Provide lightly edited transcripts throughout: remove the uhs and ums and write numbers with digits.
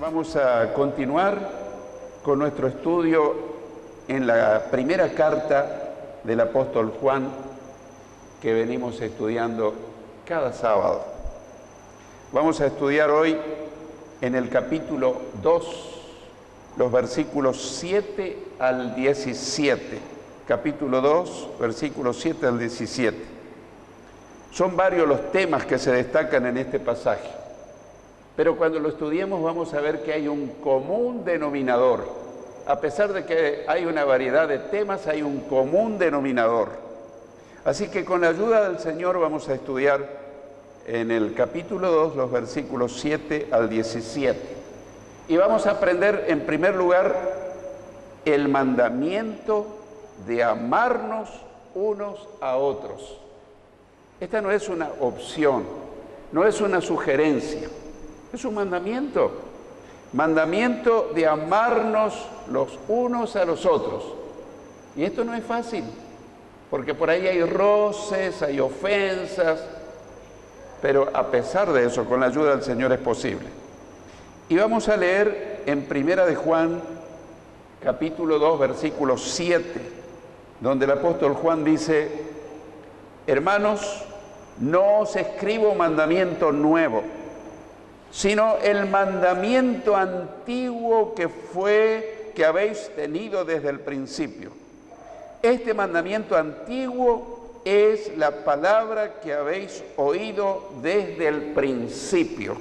Vamos a continuar con nuestro estudio en la primera carta del apóstol Juan que venimos estudiando cada sábado. Vamos a estudiar hoy en el capítulo 2, los versículos 7 al 17. Capítulo 2, versículos 7 al 17. Son varios los temas que se destacan en este pasaje, pero cuando lo estudiemos vamos a ver que hay un común denominador. A pesar de que hay una variedad de temas, hay un común denominador. Así que con la ayuda del Señor vamos a estudiar en el capítulo 2 los versículos 7 al 17. Y vamos a aprender en primer lugar el mandamiento de amarnos unos a otros. Esta no es una opción, no es una sugerencia, es un mandamiento. Mandamiento de amarnos los unos a los otros. Y esto no es fácil, porque por ahí hay roces, hay ofensas, pero a pesar de eso, con la ayuda del Señor es posible. Y vamos a leer en Primera de Juan, capítulo 2, versículo 7, donde el apóstol Juan dice: hermanos, no os escribo mandamiento nuevo, sino el mandamiento antiguo que habéis tenido desde el principio. Este mandamiento antiguo es la palabra que habéis oído desde el principio.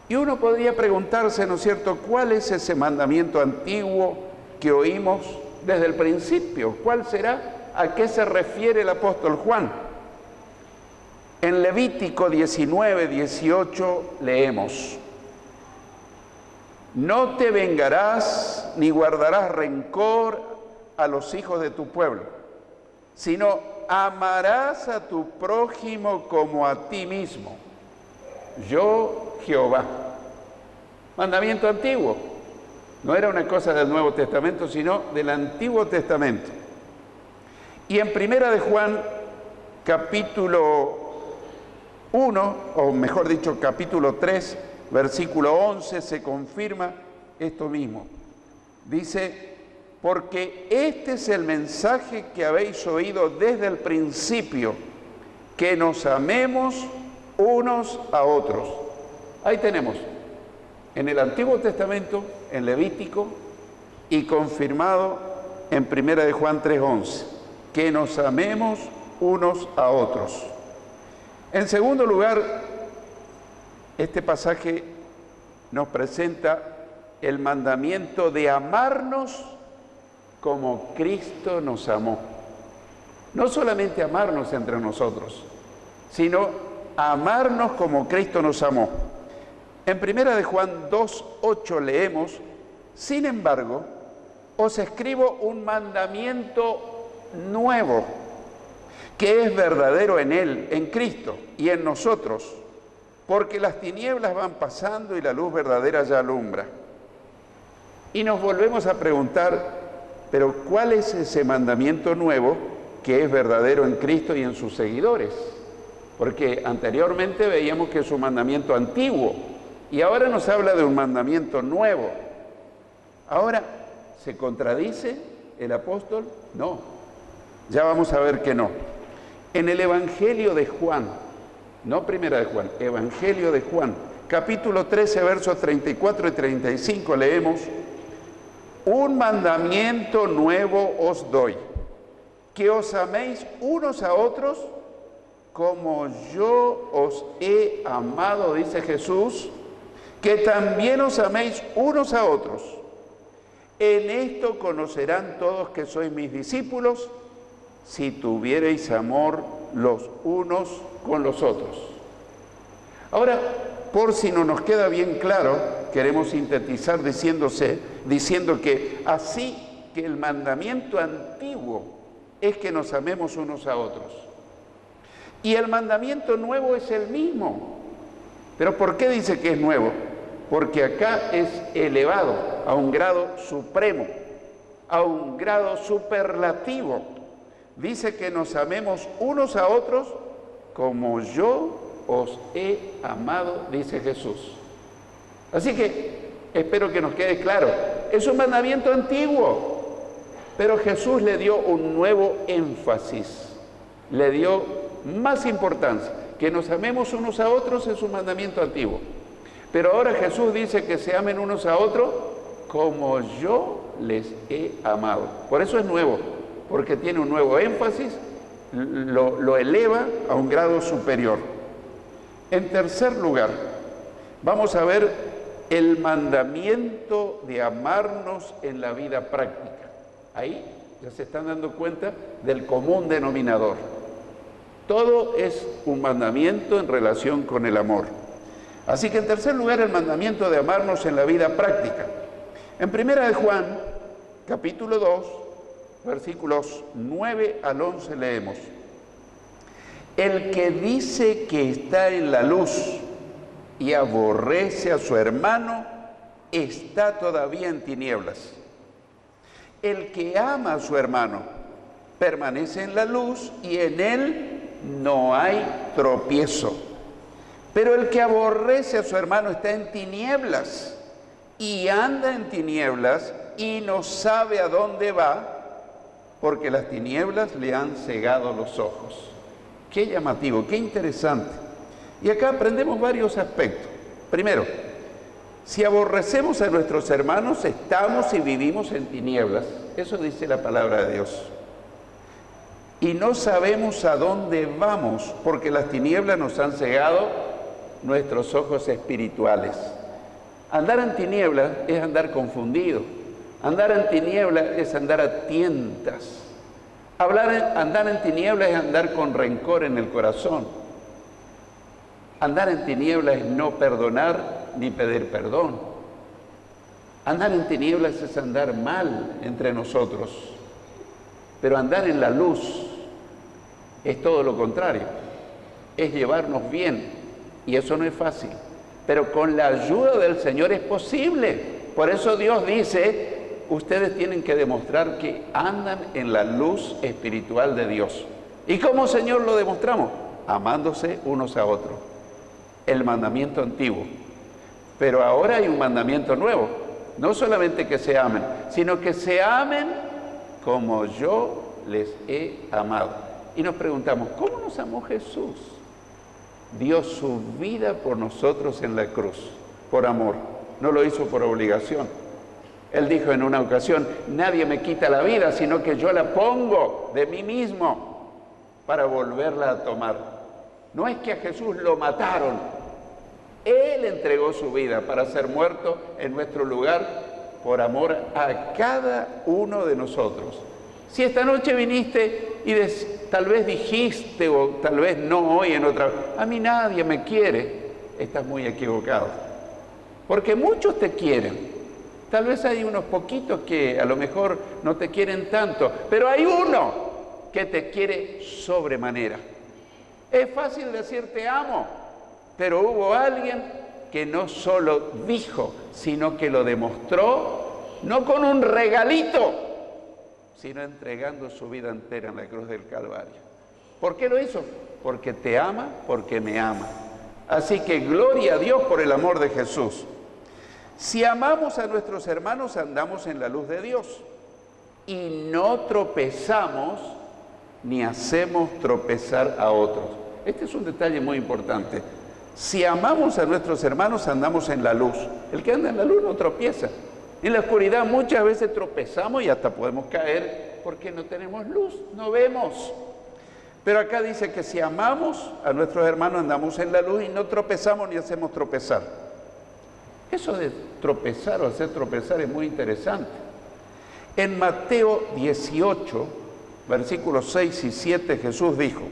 Y uno podría preguntarse, ¿no es cierto?, ¿cuál es ese mandamiento antiguo que oímos desde el principio? ¿Cuál será? ¿A qué se refiere el apóstol Juan? En Levítico 19, 18 leemos: no te vengarás ni guardarás rencor a los hijos de tu pueblo, sino amarás a tu prójimo como a ti mismo. Yo, Jehová. Mandamiento antiguo. No era una cosa del Nuevo Testamento, sino del Antiguo Testamento. Y en Primera de Juan, capítulo 1, o mejor dicho, capítulo 3, versículo 11, se confirma esto mismo. Dice: porque este es el mensaje que habéis oído desde el principio, que nos amemos unos a otros. Ahí tenemos, en el Antiguo Testamento, en Levítico, y confirmado en Primera de Juan 3:11, que nos amemos unos a otros. En segundo lugar, este pasaje nos presenta el mandamiento de amarnos como Cristo nos amó. No solamente amarnos entre nosotros, sino amarnos como Cristo nos amó. En Primera de Juan 2:8 leemos: sin embargo, os escribo un mandamiento nuevo, que es verdadero en Él, en Cristo y en nosotros, porque las tinieblas van pasando y la luz verdadera ya alumbra. Y nos volvemos a preguntar, pero ¿cuál es ese mandamiento nuevo que es verdadero en Cristo y en sus seguidores? Porque anteriormente veíamos que es un mandamiento antiguo y ahora nos habla de un mandamiento nuevo. Ahora, ¿se contradice el apóstol? No, ya vamos a ver que no. En el Evangelio de Juan, no Primera de Juan, Evangelio de Juan, capítulo 13, versos 34 y 35 leemos: un mandamiento nuevo os doy, que os améis unos a otros como yo os he amado, dice Jesús, que también os améis unos a otros. En esto conocerán todos que sois mis discípulos, si tuviereis amor los unos con los otros. Ahora, por si no nos queda bien claro, queremos sintetizar diciendo que así que el mandamiento antiguo es que nos amemos unos a otros. Y el mandamiento nuevo es el mismo. ¿Pero por qué dice que es nuevo? Porque acá es elevado a un grado supremo, a un grado superlativo. Dice que nos amemos unos a otros como yo os he amado, dice Jesús. Así que Espero que nos quede claro. Es un mandamiento antiguo, pero Jesús le dio un nuevo énfasis, le dio más importancia. Que nos amemos unos a otros es un mandamiento antiguo. Pero ahora Jesús dice que se amen unos a otros como yo les he amado. Por eso es nuevo, porque tiene un nuevo énfasis, lo eleva a un grado superior. En tercer lugar, vamos a ver el mandamiento de amarnos en la vida práctica. Ahí ya se están dando cuenta del común denominador. Todo es un mandamiento en relación con el amor. Así que en tercer lugar, el mandamiento de amarnos en la vida práctica. En primera de Juan, capítulo 2, versículos 9 al 11 leemos: el que dice que está en la luz y aborrece a su hermano, está todavía en tinieblas. El que ama a su hermano permanece en la luz y en él no hay tropiezo. Pero el que aborrece a su hermano está en tinieblas y anda en tinieblas y no sabe a dónde va, porque las tinieblas le han cegado los ojos. Qué llamativo, qué interesante. Y acá aprendemos varios aspectos. Primero, si aborrecemos a nuestros hermanos, estamos y vivimos en tinieblas. Eso dice la palabra de Dios. Y no sabemos a dónde vamos, porque las tinieblas nos han cegado nuestros ojos espirituales. Andar en tinieblas es andar confundido. Andar en tinieblas es andar a tientas. Andar en tinieblas es andar con rencor en el corazón. Andar en tinieblas es no perdonar ni pedir perdón. Andar en tinieblas es andar mal entre nosotros. Pero andar en la luz es todo lo contrario. Es llevarnos bien. Y eso no es fácil. Pero con la ayuda del Señor es posible. Por eso Dios dice: ustedes tienen que demostrar que andan en la luz espiritual de Dios. ¿Y cómo, Señor, lo demostramos? Amándose unos a otros. El mandamiento antiguo. Pero ahora hay un mandamiento nuevo. No solamente que se amen, sino que se amen como yo les he amado. Y nos preguntamos, ¿cómo nos amó Jesús? Dio su vida por nosotros en la cruz, por amor. No lo hizo por obligación. Él dijo en una ocasión: nadie me quita la vida, sino que yo la pongo de mí mismo para volverla a tomar. No es que a Jesús lo mataron. Él entregó su vida para ser muerto en nuestro lugar por amor a cada uno de nosotros. Si esta noche viniste y tal vez dijiste, o tal vez no hoy en otra, a mí nadie me quiere, estás muy equivocado. Porque muchos te quieren. Tal vez hay unos poquitos que a lo mejor no te quieren tanto, pero hay uno que te quiere sobremanera. Es fácil decir te amo, pero hubo alguien que no solo dijo, sino que lo demostró, no con un regalito, sino entregando su vida entera en la cruz del Calvario. ¿Por qué lo hizo? Porque te ama, porque me ama. Así que gloria a Dios por el amor de Jesús. Si amamos a nuestros hermanos, andamos en la luz de Dios y no tropezamos ni hacemos tropezar a otros. Este es un detalle muy importante. Si amamos a nuestros hermanos, andamos en la luz. El que anda en la luz no tropieza. En la oscuridad muchas veces tropezamos y hasta podemos caer porque no tenemos luz, no vemos. Pero acá dice que si amamos a nuestros hermanos, andamos en la luz y no tropezamos ni hacemos tropezar. Eso de tropezar o hacer tropezar es muy interesante. En Mateo 18, versículos 6 y 7, Jesús dijo: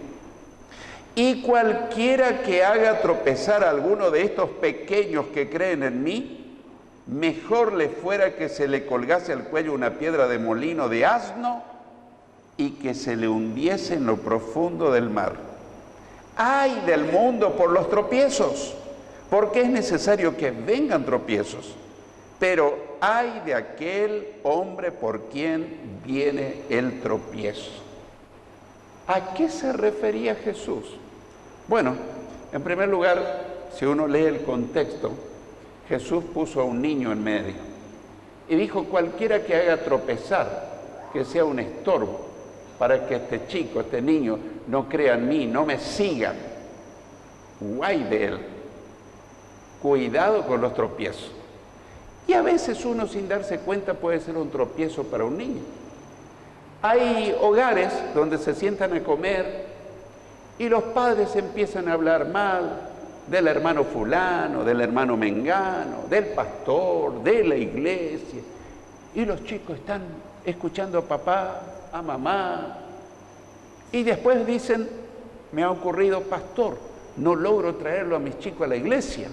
y cualquiera que haga tropezar a alguno de estos pequeños que creen en mí, mejor le fuera que se le colgase al cuello una piedra de molino de asno y que se le hundiese en lo profundo del mar. ¡Ay del mundo por los tropiezos! Porque es necesario que vengan tropiezos, pero ay de aquel hombre por quien viene el tropiezo. ¿A qué se refería Jesús? Bueno, en primer lugar, si uno lee el contexto, Jesús puso a un niño en medio y dijo: cualquiera que haga tropezar, que sea un estorbo, para que este chico, este niño, no crea en mí, no me siga. Guay de él. Cuidado con los tropiezos. Y a veces uno, sin darse cuenta, puede ser un tropiezo para un niño. Hay hogares donde se sientan a comer y los padres empiezan a hablar mal del hermano fulano, del hermano mengano, del pastor, de la iglesia. Y los chicos están escuchando a papá, a mamá. Y después dicen: me ha ocurrido, pastor, no logro traerlo a mis chicos a la iglesia.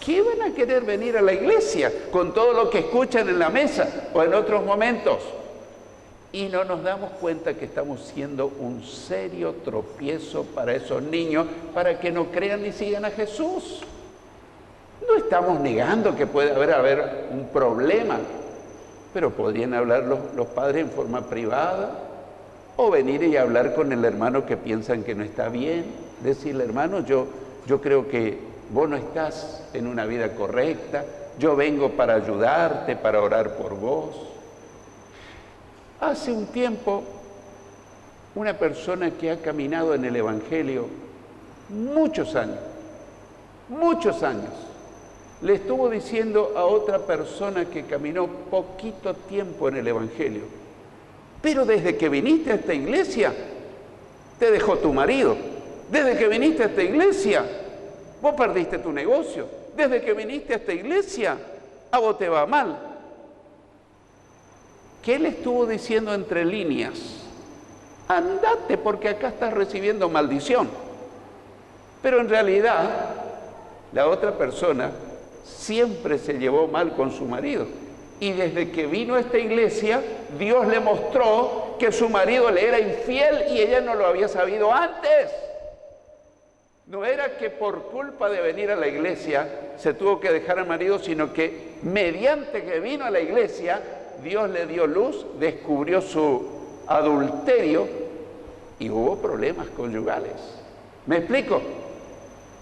¿Qué van a querer venir a la iglesia con todo lo que escuchan en la mesa o en otros momentos? Y no nos damos cuenta que estamos siendo un serio tropiezo para esos niños, para que no crean ni sigan a Jesús. No estamos negando que puede haber un problema, pero podrían hablar los padres en forma privada, o venir y hablar con el hermano que piensan que no está bien. Decirle: hermano, yo creo que vos no estás en una vida correcta, yo vengo para ayudarte, para orar por vos. Hace un tiempo, una persona que ha caminado en el Evangelio muchos años, le estuvo diciendo a otra persona que caminó poquito tiempo en el Evangelio: pero desde que viniste a esta iglesia, te dejó tu marido. Desde que viniste a esta iglesia, vos perdiste tu negocio. Desde que viniste a esta iglesia, a vos te va mal. ¿Qué le estuvo diciendo entre líneas? Andate, porque acá estás recibiendo maldición. Pero en realidad, la otra persona siempre se llevó mal con su marido. Y desde que vino a esta iglesia, Dios le mostró que su marido le era infiel y ella no lo había sabido antes. No era que por culpa de venir a la iglesia se tuvo que dejar al marido, sino que mediante que vino a la iglesia, Dios le dio luz, descubrió su adulterio y hubo problemas conyugales. ¿Me explico?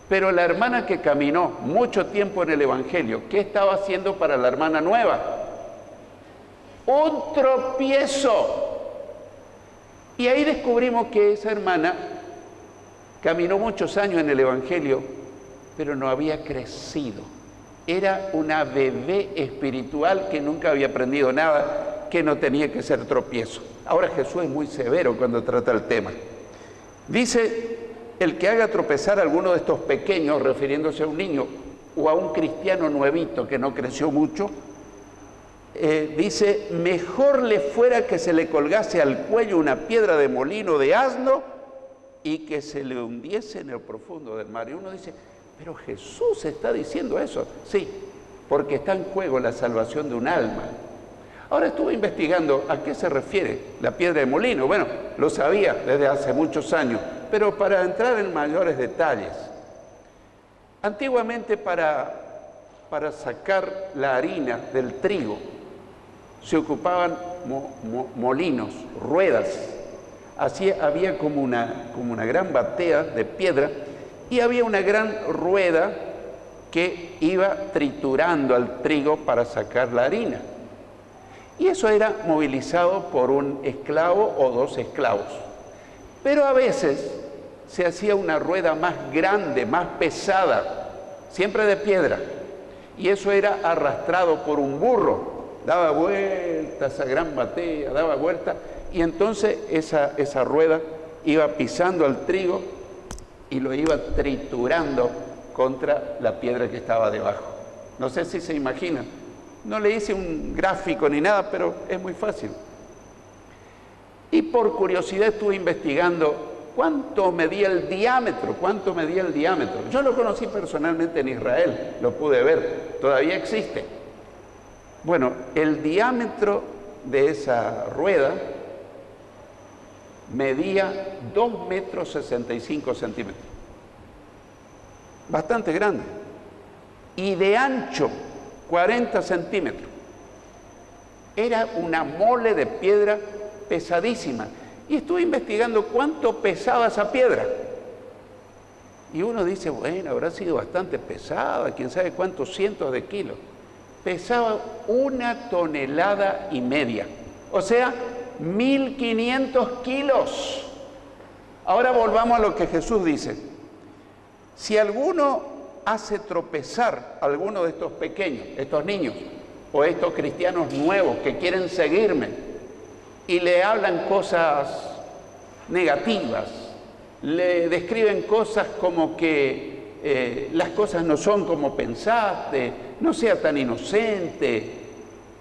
Pero la hermana que caminó mucho tiempo en el Evangelio, ¿qué estaba haciendo para la hermana nueva? Un tropiezo. Y ahí descubrimos que esa hermana caminó muchos años en el Evangelio, pero no había crecido. Era una bebé espiritual que nunca había aprendido nada, que no tenía que ser tropiezo. Ahora Jesús es muy severo cuando trata el tema. Dice: el que haga tropezar a alguno de estos pequeños, refiriéndose a un niño o a un cristiano nuevito que no creció mucho, dice: mejor le fuera que se le colgase al cuello una piedra de molino de asno y que se le hundiese en el profundo del mar. Y uno dice: pero Jesús está diciendo eso. Sí, porque está en juego la salvación de un alma. Ahora estuve investigando a qué se refiere la piedra de molino. Bueno, lo sabía desde hace muchos años, pero para entrar en mayores detalles, antiguamente para sacar la harina del trigo se ocupaban molinos, ruedas. Así había como una gran batea de piedra y había una gran rueda que iba triturando al trigo para sacar la harina. Y eso era movilizado por un esclavo o dos esclavos. Pero a veces se hacía una rueda más grande, más pesada, siempre de piedra. Y eso era arrastrado por un burro. Daba vuelta esa gran batea, daba vuelta. Y entonces esa rueda iba pisando al trigo y lo iba triturando contra la piedra que estaba debajo. No sé si se imaginan. No le hice un gráfico ni nada, pero es muy fácil. Y por curiosidad estuve investigando cuánto medía el diámetro. Yo lo conocí personalmente en Israel, lo pude ver, todavía existe. Bueno, el diámetro de esa rueda medía 2,65 metros. Bastante grande. Y de ancho, 40 centímetros. Era una mole de piedra pesadísima. Y estuve investigando cuánto pesaba esa piedra. Y uno dice, bueno, habrá sido bastante pesada, quién sabe cuántos cientos de kilos. Pesaba 1,5 toneladas. O sea, 1.500 kilos. Ahora volvamos a lo que Jesús dice. Si alguno hace tropezar a alguno de estos pequeños, estos niños, o estos cristianos nuevos que quieren seguirme, y le hablan cosas negativas, le describen cosas como que las cosas no son como pensaste, no sea tan inocente.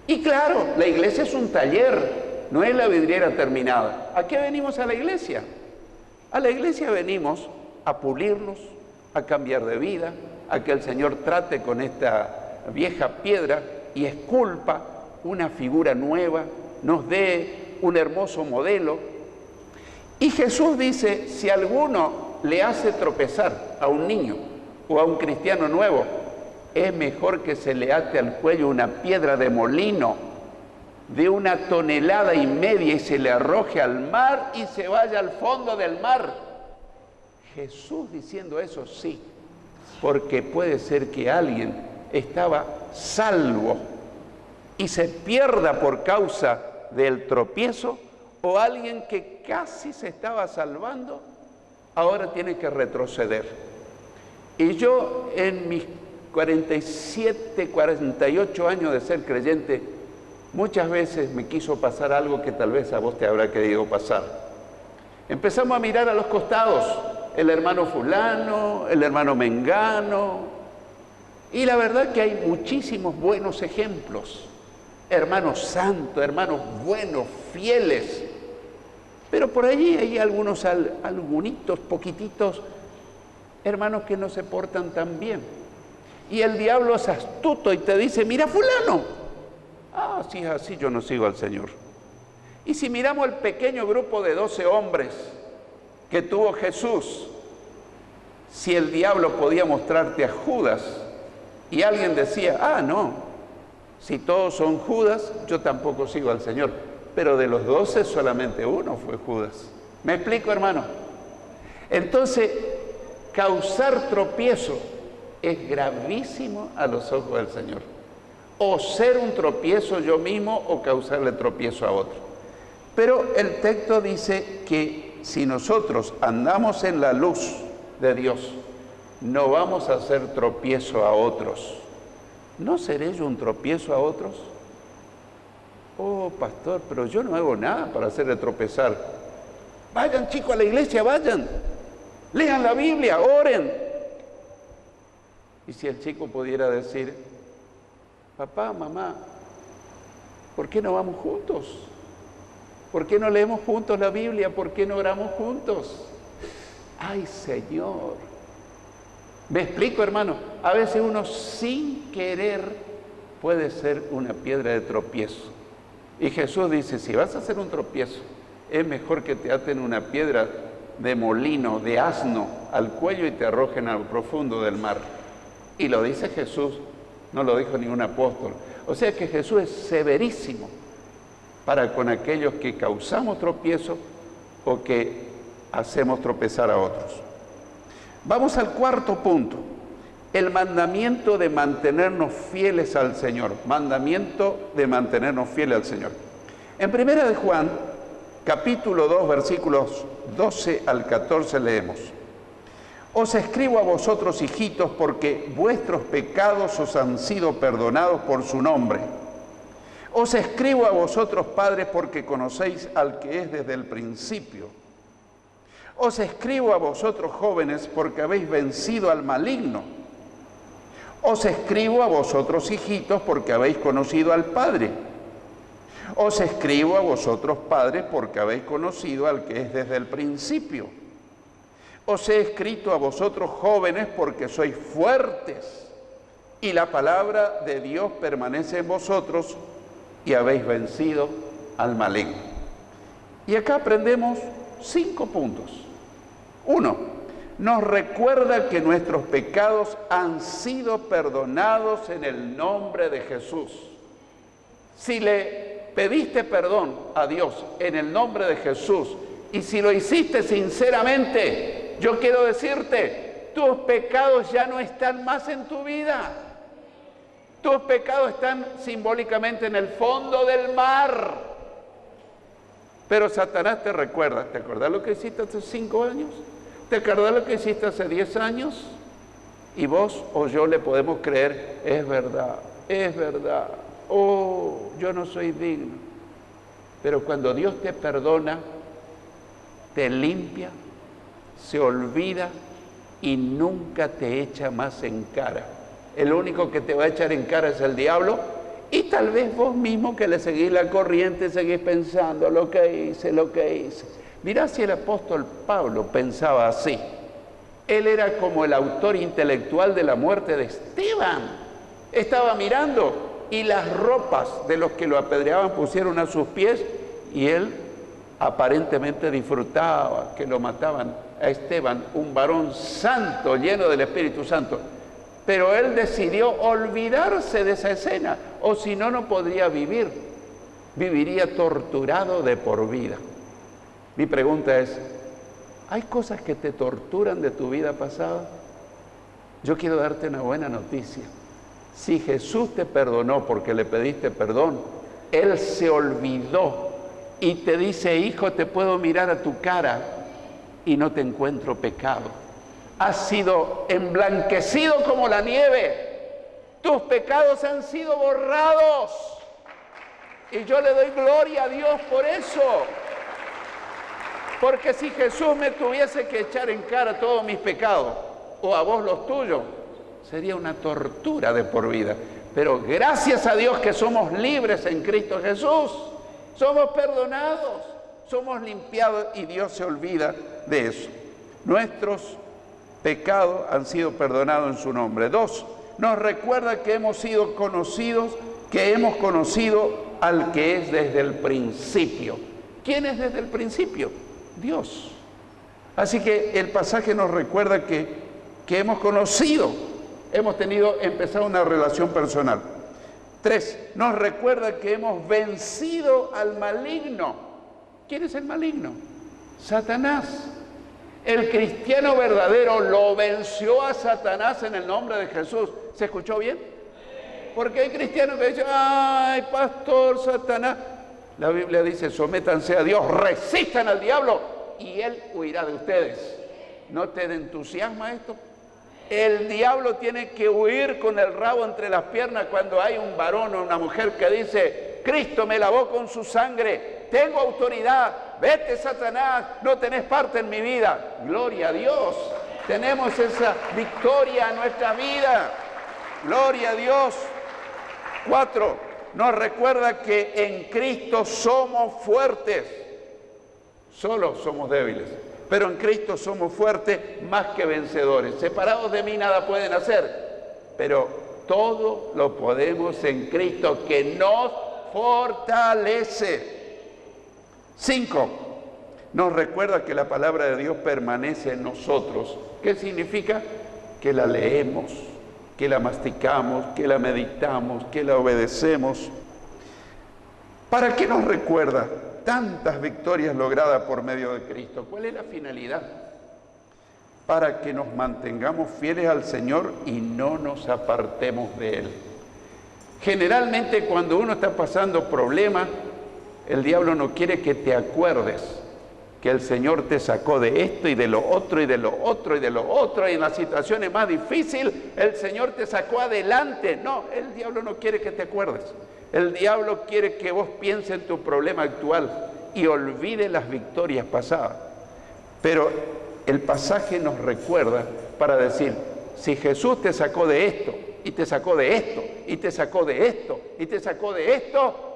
Y claro, la iglesia es un taller, no es la vidriera terminada. ¿A qué venimos a la iglesia? A la iglesia venimos a pulirnos, a cambiar de vida, a que el Señor trate con esta vieja piedra y esculpa una figura nueva, nos dé un hermoso modelo. Y Jesús dice, si alguno le hace tropezar a un niño o a un cristiano nuevo, es mejor que se le ate al cuello una piedra de molino de 1,5 toneladas y se le arroje al mar y se vaya al fondo del mar. Jesús diciendo eso, sí, porque puede ser que alguien estaba salvo y se pierda por causa del tropiezo, o alguien que casi se estaba salvando, ahora tiene que retroceder. Y yo en mis 47, 48 años de ser creyente, muchas veces me quiso pasar algo que tal vez a vos te habrá querido pasar. Empezamos a mirar a los costados, el hermano fulano, el hermano mengano, y la verdad que hay muchísimos buenos ejemplos, hermanos santos, hermanos buenos, fieles, pero por allí hay algunos poquititos, hermanos que no se portan tan bien. Y el diablo es astuto y te dice, mira fulano, si es así yo no sigo al Señor. Y si miramos el pequeño grupo de 12 hombres que tuvo Jesús, si el diablo podía mostrarte a Judas y alguien decía, no, si todos son Judas, yo tampoco sigo al Señor. Pero de los 12 solamente uno fue Judas. ¿Me explico, hermano? Entonces, causar tropiezo es gravísimo a los ojos del Señor. O ser un tropiezo yo mismo o causarle tropiezo a otro. Pero el texto dice que si nosotros andamos en la luz de Dios, no vamos a hacer tropiezo a otros. ¿No seré yo un tropiezo a otros? Oh, pastor, pero yo no hago nada para hacerle tropezar. Vayan, chicos, a la iglesia, vayan. Lean la Biblia, oren. Y si el chico pudiera decir, papá, mamá, ¿por qué no vamos juntos? ¿Por qué no leemos juntos la Biblia? ¿Por qué no oramos juntos? ¡Ay, Señor! ¿Me explico, hermano? A veces uno sin querer puede ser una piedra de tropiezo. Y Jesús dice, si vas a hacer un tropiezo, es mejor que te aten una piedra de molino, de asno, al cuello y te arrojen al profundo del mar. Y lo dice Jesús, no lo dijo ningún apóstol. O sea que Jesús es severísimo para con aquellos que causamos tropiezo o que hacemos tropezar a otros. Vamos al cuarto punto, el mandamiento de mantenernos fieles al Señor. Mandamiento de mantenernos fieles al Señor. En 1 de Juan, capítulo 2, versículos 12 al 14 leemos. Os escribo a vosotros, hijitos, porque vuestros pecados os han sido perdonados por su nombre. Os escribo a vosotros, padres, porque conocéis al que es desde el principio. Os escribo a vosotros, jóvenes, porque habéis vencido al maligno. Os escribo a vosotros, hijitos, porque habéis conocido al Padre. Os escribo a vosotros, padres, porque habéis conocido al que es desde el principio. Os he escrito a vosotros, jóvenes, porque sois fuertes, y la palabra de Dios permanece en vosotros, y habéis vencido al maligno. Y acá aprendemos 5 puntos. 1. Nos recuerda que nuestros pecados han sido perdonados en el nombre de Jesús. Si le pediste perdón a Dios en el nombre de Jesús, y si lo hiciste sinceramente, yo quiero decirte, tus pecados ya no están más en tu vida. Tus pecados están simbólicamente en el fondo del mar. Pero Satanás te recuerda. ¿Te acordás lo que hiciste hace 5 años? ¿Te acordás lo que hiciste hace 10 años? Y vos o yo le podemos creer, es verdad, oh, yo no soy digno. Pero cuando Dios te perdona, te limpia, se olvida y nunca te echa más en cara. El único que te va a echar en cara es el diablo, y tal vez vos mismo que le seguís la corriente, seguís pensando lo que hice. Mirá si el apóstol Pablo pensaba así. Él era como el autor intelectual de la muerte de Esteban. Estaba mirando y las ropas de los que lo apedreaban pusieron a sus pies y él aparentemente disfrutaba que lo mataban a Esteban, un varón santo, lleno del Espíritu Santo. Pero él decidió olvidarse de esa escena, o si no, no podría vivir. Viviría torturado de por vida. Mi pregunta es, ¿hay cosas que te torturan de tu vida pasada? Yo quiero darte una buena noticia. Si Jesús te perdonó porque le pediste perdón, Él se olvidó y te dice, hijo, te puedo mirar a tu cara y no te encuentro pecado. Has sido emblanquecido como la nieve. Tus pecados han sido borrados. Y yo le doy gloria a Dios por eso. Porque si Jesús me tuviese que echar en cara todos mis pecados, o a vos los tuyos, sería una tortura de por vida. Pero gracias a Dios que somos libres en Cristo Jesús, somos perdonados, somos limpiados y Dios se olvida de eso. Nuestros pecados han sido perdonados en su nombre. 2, nos recuerda que hemos sido conocidos, que hemos conocido al que es desde el principio. ¿Quién es desde el principio? Dios. Así que el pasaje nos recuerda que hemos conocido, hemos empezado una relación personal. 3, nos recuerda que hemos vencido al maligno. ¿Quién es el maligno? Satanás. El cristiano verdadero lo venció a Satanás en el nombre de Jesús. ¿Se escuchó bien? Porque hay cristianos que dicen, ay, pastor, Satanás. La Biblia dice, sométanse a Dios, resistan al diablo y él huirá de ustedes. ¿No te entusiasma esto? El diablo tiene que huir con el rabo entre las piernas cuando hay un varón o una mujer que dice, Cristo me lavó con su sangre, tengo autoridad, vete Satanás, no tenés parte en mi vida. Gloria a Dios, tenemos esa victoria en nuestra vida. Gloria a Dios. 4, nos recuerda que en Cristo somos fuertes. Solo somos débiles, pero en Cristo somos fuertes más que vencedores. Separados de mí nada pueden hacer, pero todo lo podemos en Cristo que nos fortalece. 5, nos recuerda que la palabra de Dios permanece en nosotros. ¿Qué significa? Que la leemos, que la masticamos, que la meditamos, que la obedecemos. ¿Para qué nos recuerda tantas victorias logradas por medio de Cristo? ¿Cuál es la finalidad? Para que nos mantengamos fieles al Señor y no nos apartemos de Él. Generalmente cuando uno está pasando problemas, el diablo no quiere que te acuerdes que el Señor te sacó de esto y de lo otro y de lo otro y de lo otro, y en las situaciones más difíciles el Señor te sacó adelante. No, el diablo no quiere que te acuerdes. El diablo quiere que vos pienses en tu problema actual y olvides las victorias pasadas. Pero el pasaje nos recuerda para decir, si Jesús te sacó de esto, y te sacó de esto, y te sacó de esto, y te sacó de esto,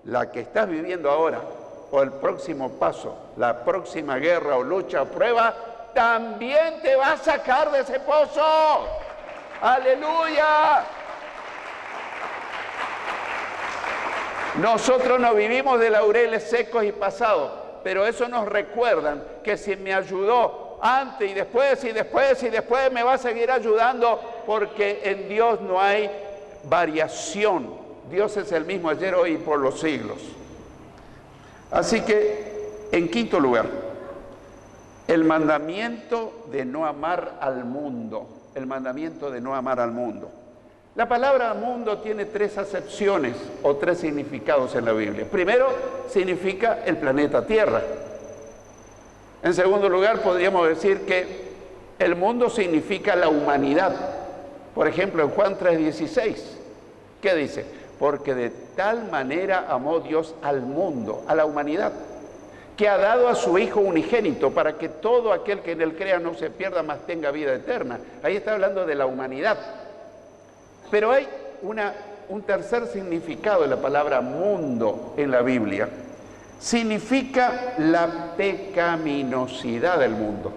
la que estás viviendo ahora, o el próximo paso, la próxima guerra o lucha o prueba, también te va a sacar de ese pozo. ¡Aleluya! Nosotros no vivimos de laureles secos y pasados, pero eso nos recuerdan que si me ayudó antes y después y después y después, me va a seguir ayudando, porque en Dios no hay variación. Dios es el mismo ayer, hoy y por los siglos. Así que, en quinto lugar, El mandamiento de no amar al mundo. El mandamiento de no amar al mundo. La palabra mundo tiene tres acepciones o tres significados en la Biblia. Primero, significa el planeta Tierra. En segundo lugar, podríamos decir que el mundo significa la humanidad. Por ejemplo, en Juan 3:16, ¿qué dice? Porque de tal manera amó Dios al mundo, a la humanidad, que ha dado a su Hijo unigénito para que todo aquel que en él crea no se pierda, mas tenga vida eterna. Ahí está hablando de la humanidad. Pero hay un tercer significado de la palabra mundo en la Biblia. Significa la pecaminosidad del mundo,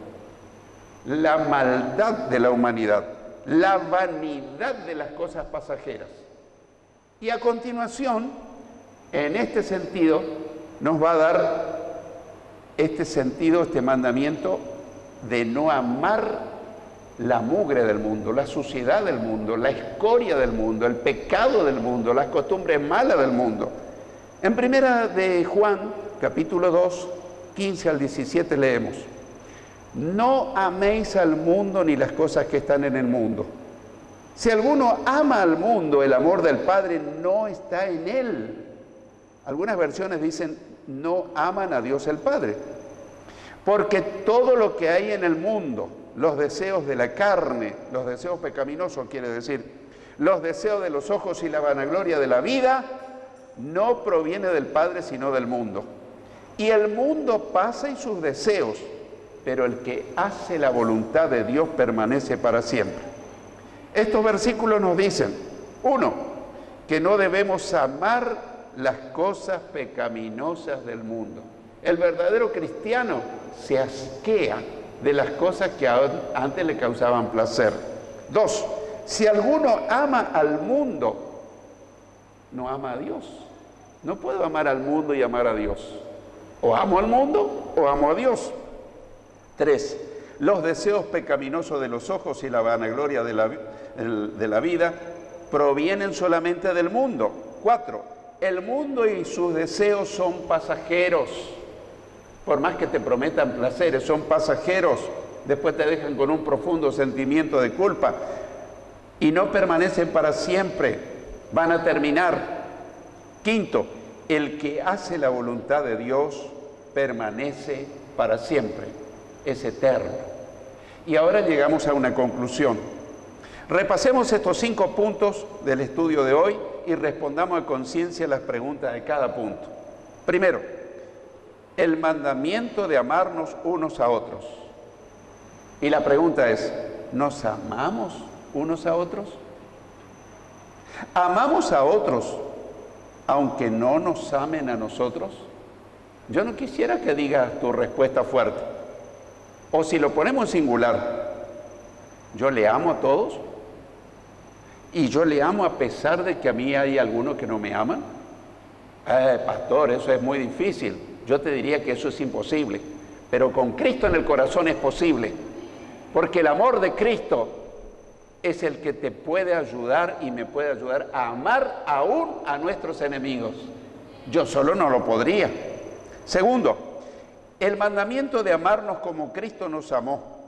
la maldad de la humanidad, la vanidad de las cosas pasajeras. Y a continuación, en este sentido, nos va a dar este sentido, este mandamiento de no amar la mugre del mundo, la suciedad del mundo, la escoria del mundo, el pecado del mundo, las costumbres malas del mundo. En primera de Juan, capítulo 2, 15 al 17 leemos: no améis al mundo ni las cosas que están en el mundo. Si alguno ama al mundo, el amor del Padre no está en él. Algunas versiones dicen no aman a Dios el Padre. Porque todo lo que hay en el mundo, los deseos de la carne, los deseos pecaminosos quiere decir, los deseos de los ojos y la vanagloria de la vida, no proviene del Padre sino del mundo. Y el mundo pasa y sus deseos, pero el que hace la voluntad de Dios permanece para siempre. Estos versículos nos dicen, uno, que no debemos amar las cosas pecaminosas del mundo. El verdadero cristiano se asquea de las cosas que antes le causaban placer. Dos, si alguno ama al mundo, no ama a Dios. No puedo amar al mundo y amar a Dios. O amo al mundo o amo a Dios. Tres, los deseos pecaminosos de los ojos y la vanagloria de la vida provienen solamente del mundo. Cuatro, el mundo y sus deseos son pasajeros. Por más que te prometan placeres, son pasajeros. Después te dejan con un profundo sentimiento de culpa y no permanecen para siempre, van a terminar. Quinto, el que hace la voluntad de Dios permanece para siempre, es eterno. Y ahora llegamos a una conclusión. Repasemos estos 5 puntos del estudio de hoy y respondamos a conciencia las preguntas de cada punto. Primero, el mandamiento de amarnos unos a otros. Y la pregunta es, ¿nos amamos unos a otros? ¿Amamos a otros aunque no nos amen a nosotros? Yo no quisiera que digas tu respuesta fuerte. O si lo ponemos en singular, ¿yo le amo a todos? ¿Y yo le amo a pesar de que a mí hay algunos que no me aman? Pastor, eso es muy difícil. Yo te diría que eso es imposible. Pero con Cristo en el corazón es posible. Porque el amor de Cristo es el que te puede ayudar y me puede ayudar a amar aún a nuestros enemigos. Yo solo no lo podría. Segundo, el mandamiento de amarnos como Cristo nos amó.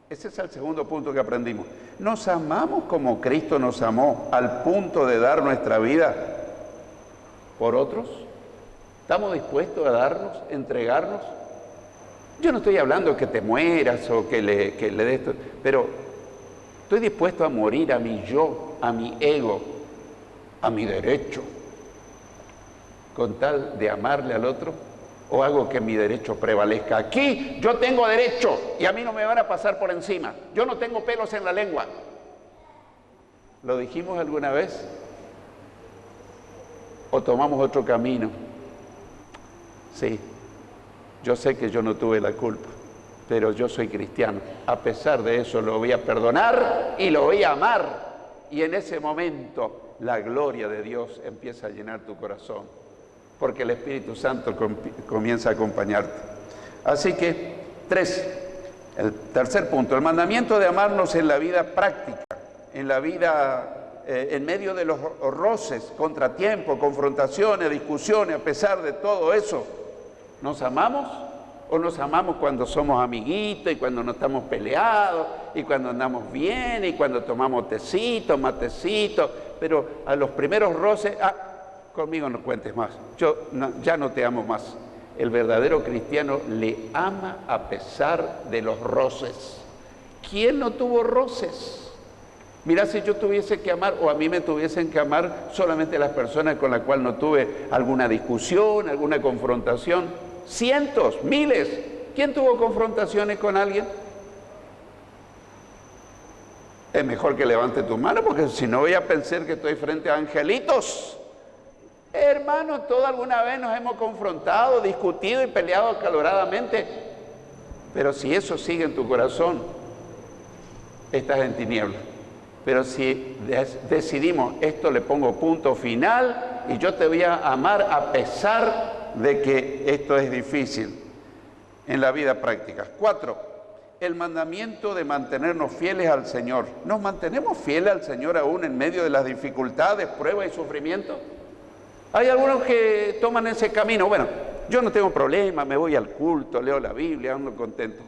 Ese es el segundo punto que aprendimos. Nos amamos como Cristo nos amó, al punto de dar nuestra vida por otros. ¿Estamos dispuestos a darnos, entregarnos? Yo no estoy hablando que te mueras o que le des, pero estoy dispuesto a morir a mi yo, a mi ego, a mi derecho, con tal de amarle al otro. ¿O hago que mi derecho prevalezca? Aquí yo tengo derecho y a mí no me van a pasar por encima. Yo no tengo pelos en la lengua. ¿Lo dijimos alguna vez? ¿O tomamos otro camino? Sí, yo sé que yo no tuve la culpa, pero yo soy cristiano. A pesar de eso lo voy a perdonar y lo voy a amar. Y en ese momento la gloria de Dios empieza a llenar tu corazón. Porque el Espíritu Santo comienza a acompañarte. Así que, 3, el tercer punto, el mandamiento de amarnos en la vida práctica, en la vida, en medio de los roces, contratiempos, confrontaciones, discusiones, a pesar de todo eso, ¿nos amamos O nos amamos cuando somos amiguitos y cuando no estamos peleados y cuando andamos bien y cuando tomamos tecito, matecito, pero a los primeros roces, conmigo no cuentes más, ya no te amo más. El verdadero cristiano le ama a pesar de los roces. ¿Quién no tuvo roces? Mira, si yo tuviese que amar, o a mí me tuviesen que amar solamente las personas con las cuales no tuve alguna discusión, alguna confrontación. Cientos, miles. ¿Quién tuvo confrontaciones con alguien? Es mejor que levante tu mano, porque si no voy a pensar que estoy frente a angelitos. Hermanos, todos alguna vez nos hemos confrontado, discutido y peleado acaloradamente. Pero si eso sigue en tu corazón, estás en tinieblas. Pero si decidimos, esto le pongo punto final y yo te voy a amar a pesar de que esto es difícil en la vida práctica. 4, el mandamiento de mantenernos fieles al Señor. ¿Nos mantenemos fieles al Señor aún en medio de las dificultades, pruebas y sufrimientos? Hay algunos que toman ese camino. Bueno, yo no tengo problema, me voy al culto, leo la Biblia, ando contento.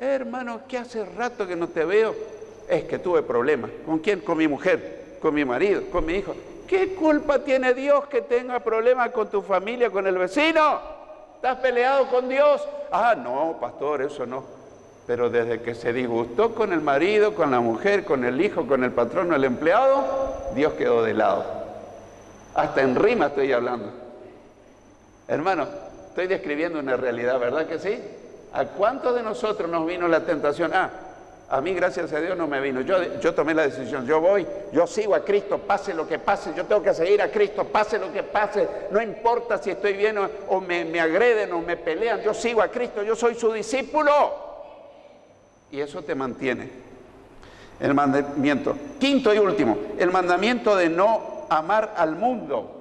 Hermano, ¿qué hace rato que no te veo? Es que tuve problemas. ¿Con quién? Con mi mujer, con mi marido, con mi hijo. ¿Qué culpa tiene Dios que tenga problemas con tu familia, con el vecino? ¿Estás peleado con Dios? No, pastor, eso no. Pero desde que se disgustó con el marido, con la mujer, con el hijo, con el patrón o el empleado, Dios quedó de lado. Hasta en rima estoy hablando. Hermano, estoy describiendo una realidad, ¿verdad que sí? ¿A cuántos de nosotros nos vino la tentación? A mí, gracias a Dios, no me vino. Yo tomé la decisión. Yo sigo a Cristo, pase lo que pase. Yo tengo que seguir a Cristo, pase lo que pase. No importa si estoy bien o me agreden o me pelean. Yo sigo a Cristo, yo soy su discípulo. Y eso te mantiene. El mandamiento. 5 y último, el mandamiento de no amar al mundo.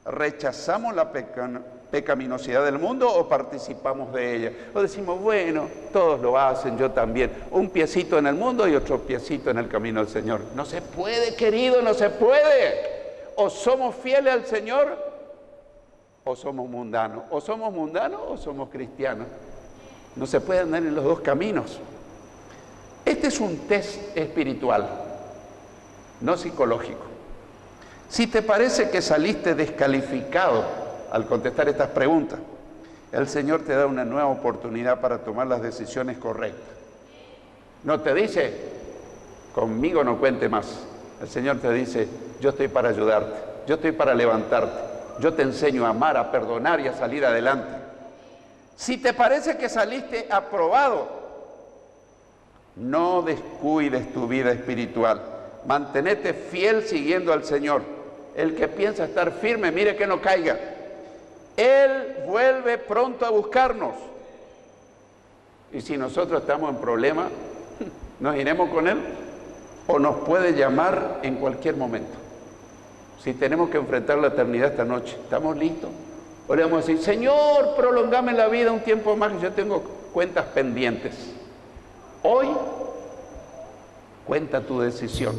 ¿Rechazamos la pecaminosidad del mundo o participamos de ella? O decimos, bueno, todos lo hacen, yo también. Un piecito en el mundo y otro piecito en el camino del Señor. No se puede, querido, no se puede. O somos fieles al Señor o somos mundanos. O somos mundanos o somos cristianos. No se puede andar en los dos caminos. Este es un test espiritual, no psicológico. Si te parece que saliste descalificado al contestar estas preguntas, el Señor te da una nueva oportunidad para tomar las decisiones correctas. No te dice, conmigo no cuente más. El Señor te dice, yo estoy para ayudarte, yo estoy para levantarte, yo te enseño a amar, a perdonar y a salir adelante. Si te parece que saliste aprobado, no descuides tu vida espiritual. Mantenete fiel siguiendo al Señor. El que piensa estar firme, mire que no caiga. Él vuelve pronto a buscarnos. Y si nosotros estamos en problemas, nos iremos con Él o nos puede llamar en cualquier momento. Si tenemos que enfrentar la eternidad esta noche, ¿estamos listos? O le vamos a decir, Señor, prolongame la vida un tiempo más, que yo tengo cuentas pendientes. Hoy cuenta tu decisión.